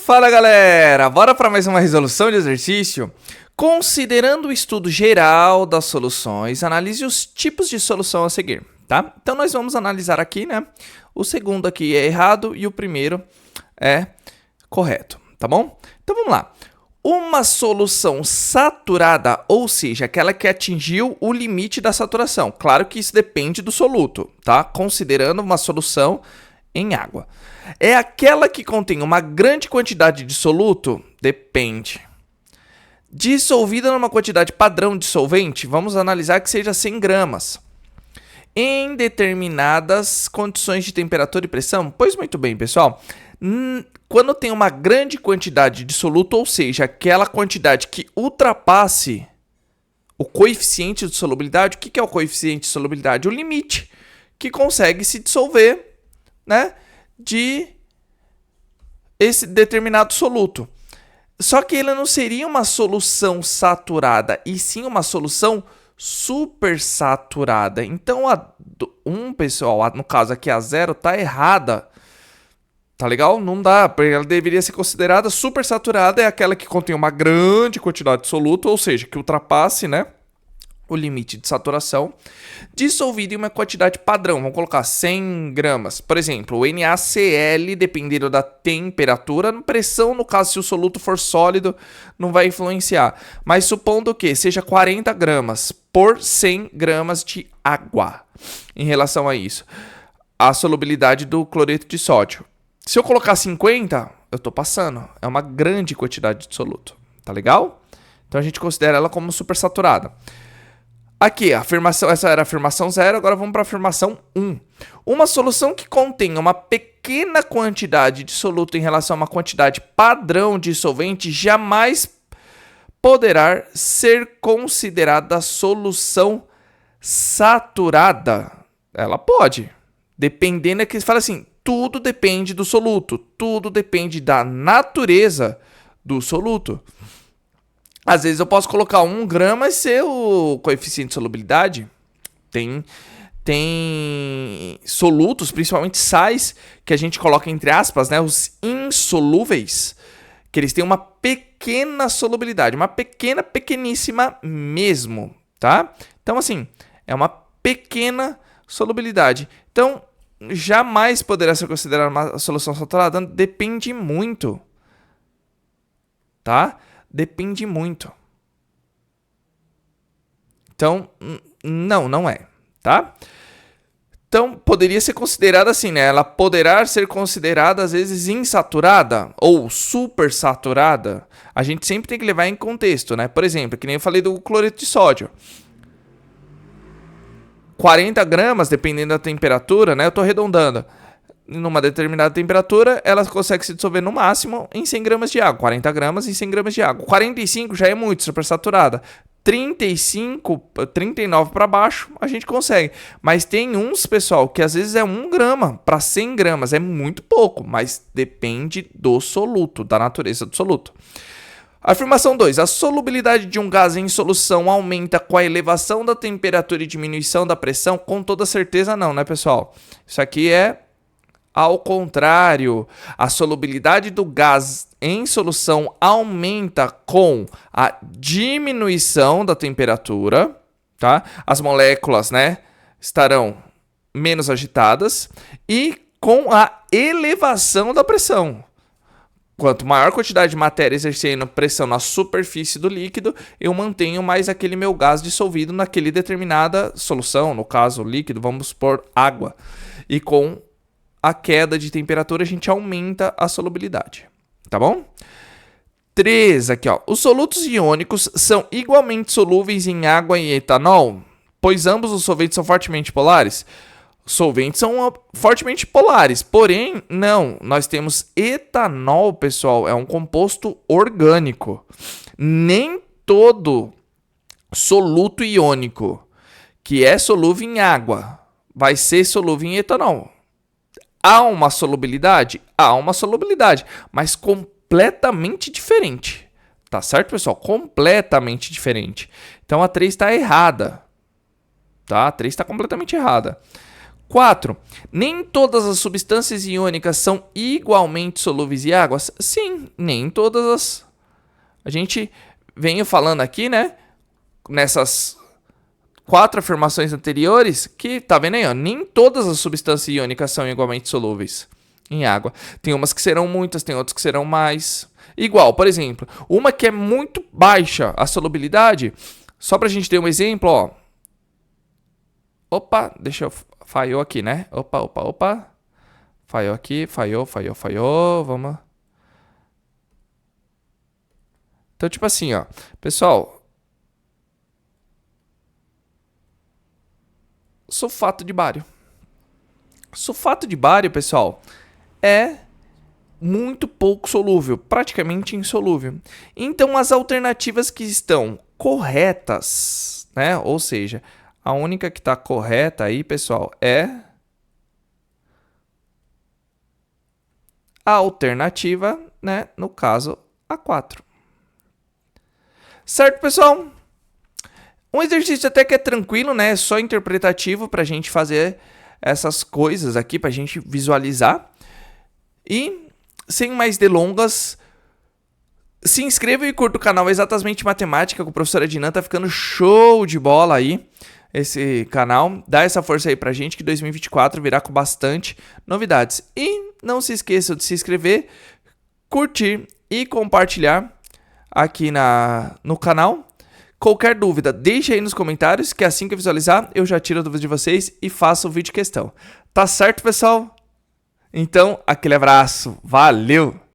Fala galera, bora para mais uma resolução de exercício? Considerando o estudo geral das soluções, analise os tipos de solução a seguir, tá? Então nós vamos analisar aqui, né? O segundo aqui é errado e o primeiro é correto, tá bom? Então vamos lá. Uma solução saturada, ou seja, aquela que atingiu o limite da saturação. Claro que isso depende do soluto, tá? Considerando uma solução em água. É aquela que contém uma grande quantidade de soluto? Depende. Dissolvida numa quantidade padrão de solvente? Vamos analisar que seja 100 gramas. Em determinadas condições de temperatura e pressão? Pois muito bem, pessoal. Quando tem uma grande quantidade de soluto, ou seja, aquela quantidade que ultrapasse o coeficiente de solubilidade, o que é o coeficiente de solubilidade? O limite que consegue se dissolver, né, de esse determinado soluto. Só que ele não seria uma solução saturada, e sim uma solução supersaturada. Então, pessoal, no caso aqui a 0, tá errada. Tá legal? Não dá, porque ela deveria ser considerada supersaturada, é aquela que contém uma grande quantidade de soluto, ou seja, que ultrapasse, né, o limite de saturação, dissolvido em uma quantidade padrão, vamos colocar 100 gramas. Por exemplo, o NaCl, dependendo da temperatura, pressão, no caso, se o soluto for sólido, não vai influenciar. Mas supondo que seja 40 gramas por 100 gramas de água, em relação a isso, a solubilidade do cloreto de sódio. Se eu colocar 50, eu estou passando. É uma grande quantidade de soluto, tá legal? Então a gente considera ela como supersaturada. Aqui, essa era a afirmação 0, agora vamos para a afirmação 1. Uma solução que contém uma pequena quantidade de soluto em relação a uma quantidade padrão de solvente jamais poderá ser considerada solução saturada. Ela pode, dependendo, é que fala assim, tudo depende do soluto, tudo depende da natureza do soluto. Às vezes eu posso colocar 1 grama e ser o coeficiente de solubilidade. Tem solutos, principalmente sais, que a gente coloca entre aspas, né, os insolúveis, que eles têm uma pequena solubilidade, uma pequeníssima mesmo, tá? Então, assim, é uma pequena solubilidade. Então, jamais poderá ser considerada uma solução saturada, depende muito, tá? Depende muito. Então, não é, tá? Então, poderia ser considerada assim, né? Ela poderá ser considerada, às vezes, insaturada ou supersaturada. A gente sempre tem que levar em contexto, né? Por exemplo, que nem eu falei do cloreto de sódio. 40 gramas, dependendo da temperatura, né? Eu estou arredondando. Numa determinada temperatura, ela consegue se dissolver no máximo em 100 gramas de água. 40 gramas em 100 gramas de água. 45 já é muito, supersaturada. 35, 39 para baixo, a gente consegue. Mas tem uns, pessoal, que às vezes é 1 grama para 100 gramas. É muito pouco, mas depende do soluto, da natureza do soluto. Afirmação 2. A solubilidade de um gás em solução aumenta com a elevação da temperatura e diminuição da pressão? Com toda certeza não, né, pessoal? Isso aqui é ao contrário. A solubilidade do gás em solução aumenta com a diminuição da temperatura, tá? As moléculas, né, estarão menos agitadas e com a elevação da pressão. Quanto maior quantidade de matéria exercendo pressão na superfície do líquido, eu mantenho mais aquele meu gás dissolvido naquele determinada solução, no caso líquido, vamos supor água. E com a queda de temperatura, a gente aumenta a solubilidade, tá bom? 3 aqui, ó. Os solutos iônicos são igualmente solúveis em água e etanol, pois ambos os solventes são fortemente polares. Solventes são fortemente polares, porém, não. Nós temos etanol, pessoal, é um composto orgânico. Nem todo soluto iônico que é solúvel em água vai ser solúvel em etanol. Há uma solubilidade? Há uma solubilidade, mas completamente diferente. Tá certo, pessoal? Completamente diferente. Então, a 3 está errada. Tá? A 3 está completamente errada. 4. Nem todas as substâncias iônicas são igualmente solúveis em águas? Sim, nem todas as... A gente vem falando aqui, né? Nessas 4 afirmações anteriores, que tá vendo aí, ó? Nem todas as substâncias iônicas são igualmente solúveis em água. Tem umas que serão muitas, tem outras que serão mais. Igual, por exemplo, uma que é muito baixa a solubilidade, só pra gente ter um exemplo, ó. Opa, deixa eu... Falhou aqui, né? Opa. Falhou aqui, falhou. Vamos. Então, tipo assim, ó. Pessoal. Sulfato de bário. Sulfato de bário, pessoal, é muito pouco solúvel, praticamente insolúvel. Então, as alternativas que estão corretas, né? Ou seja, a única que está correta aí, pessoal, é a alternativa, né? No caso, a 4. Certo, pessoal? Um exercício até que é tranquilo, né? É só interpretativo para a gente fazer essas coisas aqui, para a gente visualizar. E, sem mais delongas, se inscreva e curta o canal Exatamente Matemática com a professora Dinan. Tá ficando show de bola aí esse canal. Dá essa força aí pra gente que 2024 virá com bastante novidades. E não se esqueçam de se inscrever, curtir e compartilhar aqui no canal. Qualquer dúvida, deixe aí nos comentários, que assim que eu visualizar, eu já tiro a dúvida de vocês e faço o vídeo questão. Tá certo, pessoal? Então, aquele abraço. Valeu!